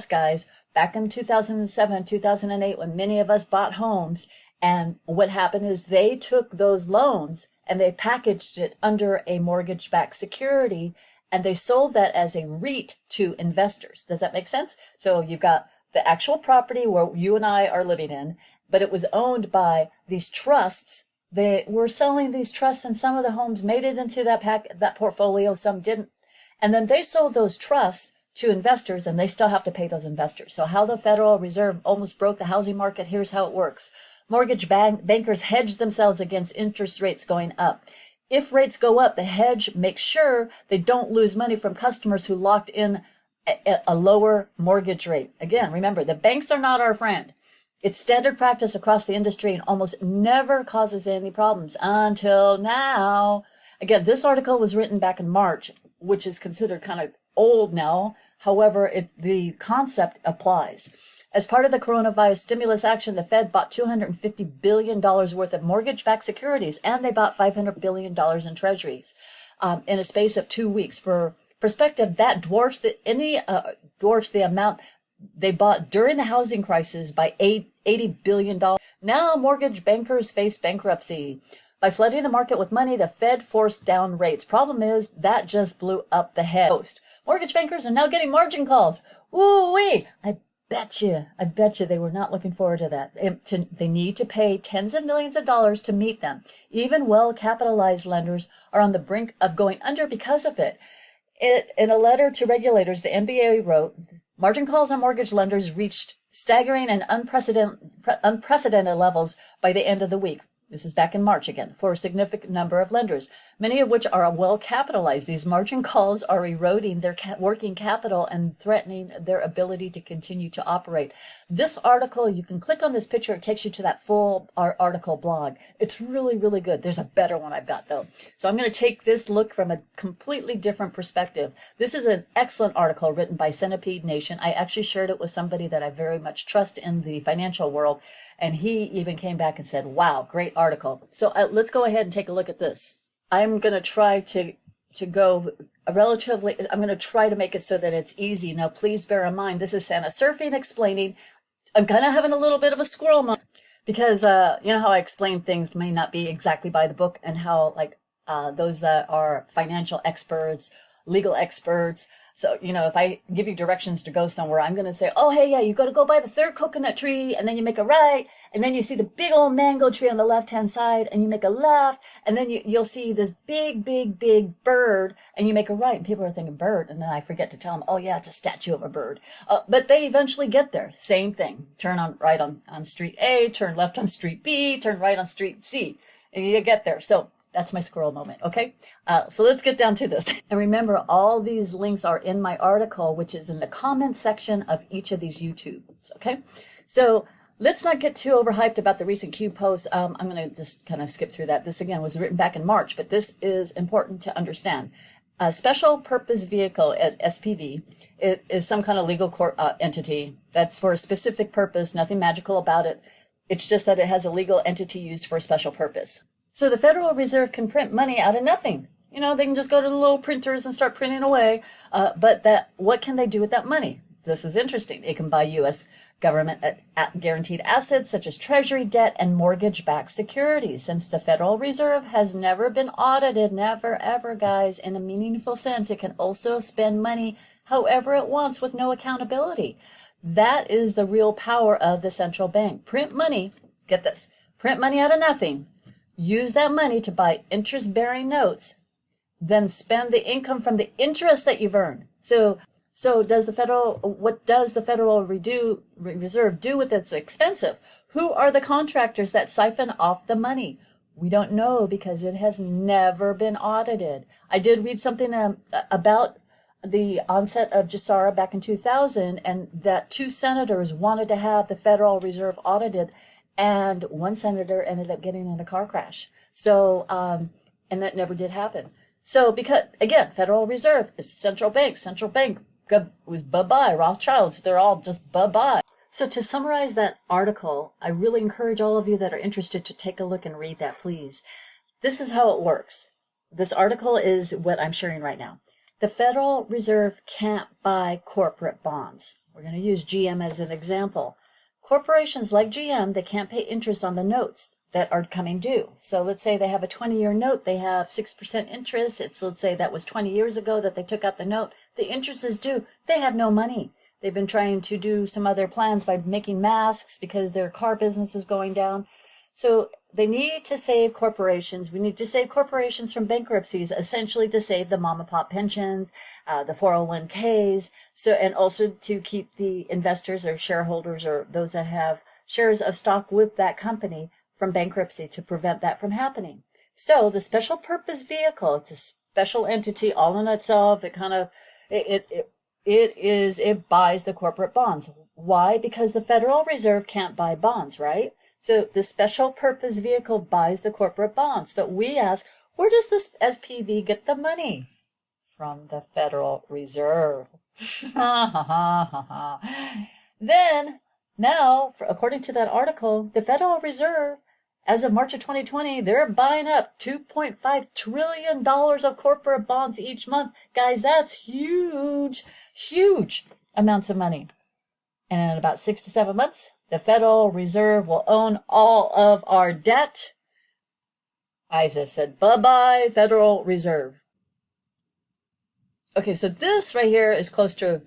guys, back in 2007, 2008, when many of us bought homes, and what happened is they took those loans and they packaged it under a mortgage-backed security, and they sold that as a REIT to investors. Does that make sense? So you've got the actual property where you and I are living in, but it was owned by these trusts. They were selling these trusts, and some of the homes made it into that portfolio, some didn't. And then they sold those trusts to investors, and they still have to pay those investors. So how the Federal Reserve almost broke the housing market, here's how it works. Mortgage bankers hedge themselves against interest rates going up. If rates go up, the hedge makes sure they don't lose money from customers who locked in a lower mortgage rate. Again, remember, the banks are not our friend. It's standard practice across the industry and almost never causes any problems until now. Again, this article was written back in March, which is considered kind of old now. However, the concept applies. As part of the coronavirus stimulus action, the Fed bought $250 billion worth of mortgage-backed securities, and they bought $500 billion in treasuries in a space of 2 weeks. For perspective, that dwarfs the amount they bought during the housing crisis by $80 billion. Now mortgage bankers face bankruptcy. By flooding the market with money, the Fed forced down rates. Problem is, that just blew up the head. Mortgage bankers are now getting margin calls. Ooh-wee! I bet you they were not looking forward to that. They need to pay tens of millions of dollars to meet them. Even well-capitalized lenders are on the brink of going under because of it. In a letter to regulators, the MBA wrote, margin calls on mortgage lenders reached staggering and unprecedented levels by the end of the week. This is back in March again, for a significant number of lenders, many of which are well capitalized. These margin calls are eroding their working capital and threatening their ability to continue to operate. This article, you can click on this picture, it takes you to that full article blog. It's really, really good. There's a better one I've got though. So I'm going to take this look from a completely different perspective. This is an excellent article written by Centipede Nation. I actually shared it with somebody that I very much trust in the financial world. And he even came back and said, wow, great article. So let's go ahead and take a look at this. I'm going to try to go I'm going to try to make it so that it's easy. Now, please bear in mind, this is Santa Surfing explaining. I'm kind of having a little bit of a squirrel moment because, you know how I explain things may not be exactly by the book, and how those that are financial experts, legal experts. So, you know, if I give you directions to go somewhere, I'm going to say, oh, hey, yeah, you got to go by the third coconut tree, and then you make a right, and then you see the big old mango tree on the left-hand side, and you make a left, and then you'll see this big, big, big bird, and you make a right. And people are thinking bird, and then I forget to tell them, oh, yeah, it's a statue of a bird. But they eventually get there. Same thing. Turn right on street A, turn left on street B, turn right on street C, and you get there. So that's my squirrel moment, okay? So let's get down to this. And remember, all these links are in my article, which is in the comments section of each of these YouTubes, okay? So let's not get too overhyped about the recent Q posts. I'm going to just kind of skip through that. This, again, was written back in March, but this is important to understand. A special purpose vehicle at SPV, it is some kind of legal entity that's for a specific purpose, nothing magical about it. It's just that it has a legal entity used for a special purpose. So the Federal Reserve can print money out of nothing. You know, they can just go to the little printers and start printing away. But what can they do with that money? This is interesting. It can buy U.S. government guaranteed assets such as treasury debt and mortgage-backed securities. Since the Federal Reserve has never been audited, never ever, guys, in a meaningful sense, it can also spend money however it wants with no accountability. That is the real power of the central bank. Print money, get this, print money out of nothing. Use that money to buy interest-bearing notes, then spend the income from the interest that you've earned. So what does the Federal Reserve do with its expensive? Who are the contractors that siphon off the money? We don't know because it has never been audited. I did read something about the onset of GESARA back in 2000, and that 2 senators wanted to have the Federal Reserve audited, and 1 senator ended up getting in a car crash. So, and that never did happen. So, because, again, Federal Reserve is central bank was bye-bye. Rothschilds, they're all just bye-bye. So to summarize that article, I really encourage all of you that are interested to take a look and read that, please. This is how it works. This article is what I'm sharing right now. The Federal Reserve can't buy corporate bonds. We're going to use GM as an example. Corporations like GM, they can't pay interest on the notes that are coming due. So let's say they have a 20-year note, they have 6% interest. Let's say that was 20 years ago that they took out the note. The interest is due. They have no money. They've been trying to do some other plans by making masks because their car business is going down. So they need to save corporations. We need to save corporations from bankruptcies, essentially to save the mom and pop pensions, the 401ks, and also to keep the investors or shareholders or those that have shares of stock with that company from bankruptcy, to prevent that from happening. So the special purpose vehicle, it's a special entity all in itself. It buys the corporate bonds. Why? Because the Federal Reserve can't buy bonds, right? So the special purpose vehicle buys the corporate bonds. But we ask, where does this SPV get the money? From the Federal Reserve. Then, now, according to that article, the Federal Reserve, as of March of 2020, they're buying up $2.5 trillion of corporate bonds each month. Guys, that's huge, huge amounts of money. And in about 6 to 7 months, the Federal Reserve will own all of our debt. Isa said, bye-bye, Federal Reserve. Okay, so this right here is close to,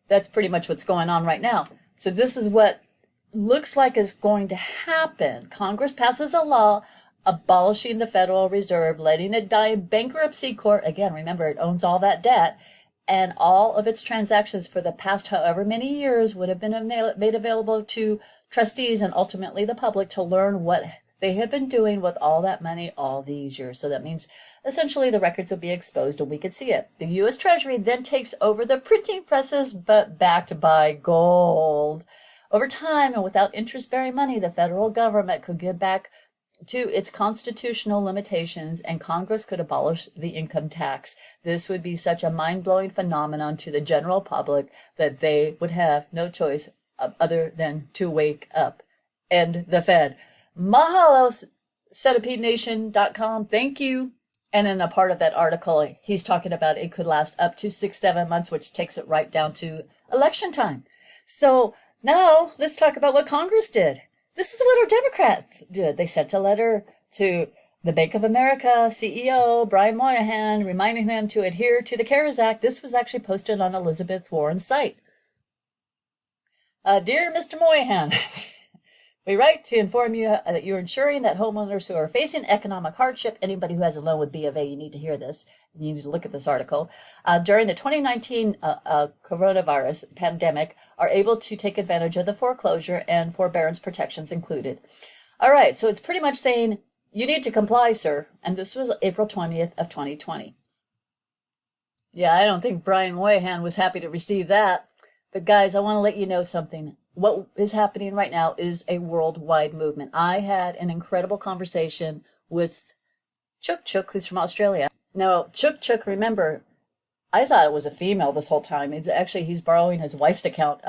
that's pretty much what's going on right now. So this is what looks like is going to happen. Congress passes a law abolishing the Federal Reserve, letting it die in bankruptcy court. Again, remember, it owns all that debt. And all of its transactions for the past however many years would have been made available to trustees and ultimately the public to learn what they have been doing with all that money all these years. So that means essentially the records will be exposed and we could see it. The U.S. Treasury then takes over the printing presses, but backed by gold. Over time and without interest-bearing money, the federal government could get back to its constitutional limitations and Congress could abolish the income tax. This would be such a mind-blowing phenomenon to the general public that they would have no choice other than to wake up. End the Fed. Mahalo, CentipedeNation.com. Thank you. And in a part of that article, he's talking about it could last up to 6-7 months, which takes it right down to election time. So now let's talk about what Congress did. This is what our Democrats did. They sent a letter to the Bank of America CEO, Brian Moynihan, reminding him to adhere to the CARES Act. This was actually posted on Elizabeth Warren's site. Dear Mr. Moynihan, we write to inform you that you're ensuring that homeowners who are facing economic hardship, anybody who has a loan with B of A, you need to hear this. You need to look at this article. During the 2019 coronavirus pandemic, are able to take advantage of the foreclosure and forbearance protections included. All right, so it's pretty much saying you need to comply, sir. And this was April 20th of 2020. Yeah, I don't think Brian Moynihan was happy to receive that. But guys, I want to let you know something. What is happening right now is a worldwide movement. I had an incredible conversation with Chuk, who's from Australia. Now, Chuk, remember, I thought it was a female this whole time. It's actually, he's borrowing his wife's account.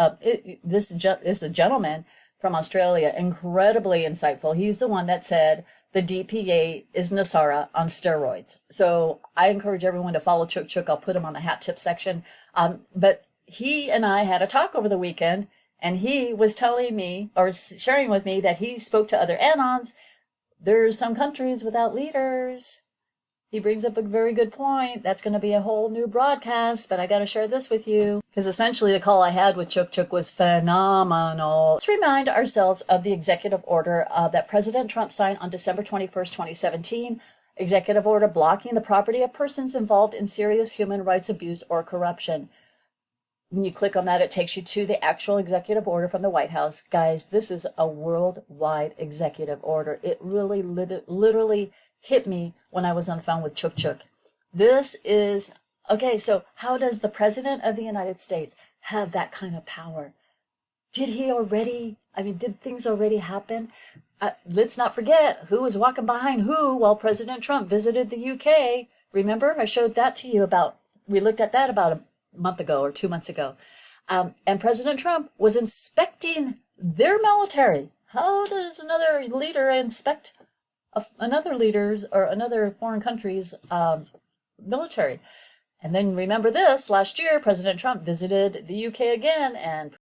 This is a gentleman from Australia, incredibly insightful. He's the one that said the DPA is Nasara on steroids. So I encourage everyone to follow Chuk. I'll put him on the hat tip section. But he and I had a talk over the weekend, and he was telling me, or sharing with me, that he spoke to other Anons. There's some countries without leaders. He brings up a very good point. That's going to be a whole new broadcast, but I got to share this with you because essentially the call I had with Chuk was phenomenal. Let's remind ourselves of the executive order that President Trump signed on December 21st, 2017. Executive order blocking the property of persons involved in serious human rights abuse or corruption. When you click on that, it takes you to the actual executive order from the White House. Guys, this is a worldwide executive order. It really literally hit me when I was on the phone with Chuk. This is, okay, so how does the President of the United States have that kind of power? Did things already happen? Let's not forget who was walking behind who while President Trump visited the UK. Remember, I showed that to you we looked at that about a month ago or 2 months ago. And President Trump was inspecting their military. How does another leader inspect another leader's or another foreign country's military? And then remember this, last year, President Trump visited the UK again and